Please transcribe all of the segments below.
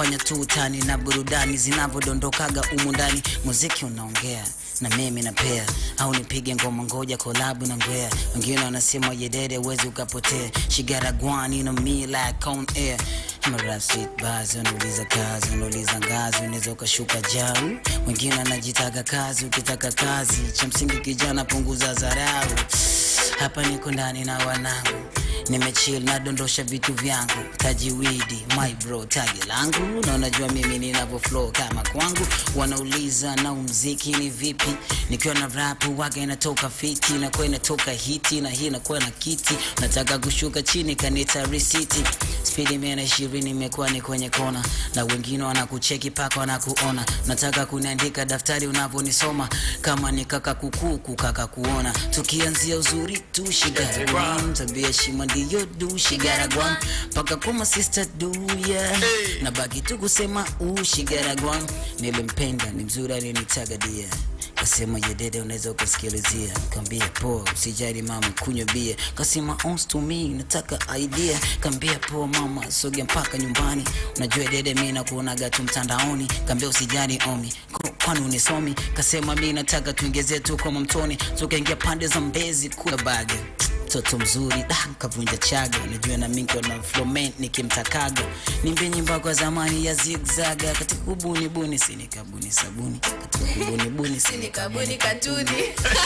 fanya tu utani na burudani zinavodondokaga umu ndani. Muziki unaongea na mimi na pea, au nipige ngoma ngoja collab na ngwea. Wengine wanasema yedede uwezi ukapotea. She got a guan in me like on air. I'm a rap sweet buzz, unauliza kazi, unauliza ngazi, unaweza ukashuka jau. Wengine wanajitaga kazi, ukitaka kazi, cha msingi kijana punguza dharau. Hapa niko ndani na wanangu, nimechill na dondosha vitu vyangu. Tajiwidi my bro tagi langu, na unajua mimi ninavyo flow kama kwangu. Wanauliza na muziki ni vipi, nikiwa na rap waga inatoka fiti, na kwa inatoka hiti, na hii inakuwa na kiti. Nataka kushuka chini kanita risiti, speed mena 20 imekuwa ni kwenye kona, na wengine wanakucheki paka wanakuona. Nataka kuniandika daftari unavonisoma, kama ni kaka kukuku kaka kuona. Tukianzia uzuri tu shigara tabia shima ndiyo do shigara gwam, paka kuma sister do yeah. Na baki tu kusema shigara gwam. Nilimpenda ni mzuri alinitaga dia, kasema yedede unaweza ukasikilizia. Kambia poa usijali mama kunywa bia, kasema ons to me nataka idea. Kambia poa mama sogea mpaka nyumbani, unajua dede mimi nakuonaga tu mtandaoni. Kambia usijali omi kwani unisomi, kasema mimi nataka tuingeze tu kama mtoni. Tukaingia pande za Mbezi kula bage, toto mzuri kavunja chaga. Unajua na mimi na flowment nikimtakaga, nimbe nyimbo kwa zamani ya zigzaga. Katika kubuni buni sini kabuni sabuni, katika kubuni buni sini kabuni katuni.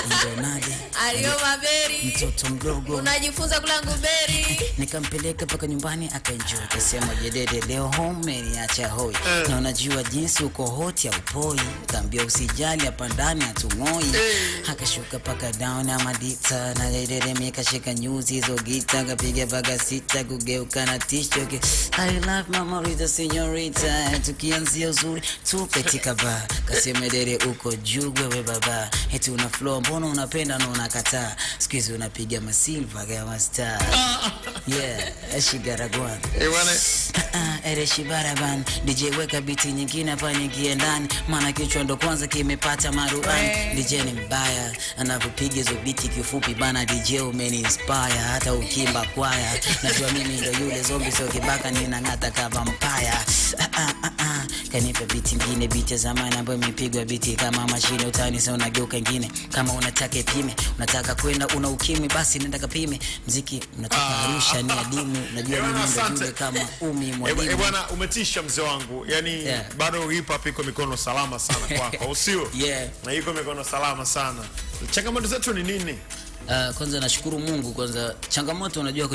Ndonade Alioma Berry, mtoto mdogo unajifunza kulangu berry. Nikampeleka paka nyumbani akaenjoy, kasema jedede leo home niacha hoi. Na unajua jinsi uko hot ya upoi, kaambia usijali hapa ndani hatungoi. Akashuka paka down na madita, na jedede mikashika nyuzi hizo gita, kapiga paka sita kugeuka na tishoke. I love mama Rita señorita, tukianzia uzuri tu katika bar. Kasema dede uko juu wewe baba, eti una flow mbona unapenda na unakataa. Sikizi unapiga masilva kama star. Yeah, she got a guan. Ere shibaraban, DJ weka biti nyingine hapa nyingie ndani, maana kichwa ndo kwanza kimepata maruani. DJ ni mbaya, anapopiga hizo biti kifupi bana. DJ umeni inspire, hata ukimba kwaya. Najua mimi ndo yule zombie sio kibaka, ninang'ata kama mpaya. Kanipa biti nyingine, biti zamani ambayo imepigwa biti kama mashine. Utani sasa unageuka nyingine, kama unataka pime, unataka kwenda una ukimwi basi nenda kapime. Muziki unataka Arusha ni adimu, najua mimi ndo yule kama umi mwalimu. Bwana umetisha mzee wangu, yani bado hip hop iko mikono salama sana kwako, usio? Na iko mikono salama sana. Changamoto zetu ni nini? Kwanza nashukuru Mungu. Kwanza changamoto unajua kwenye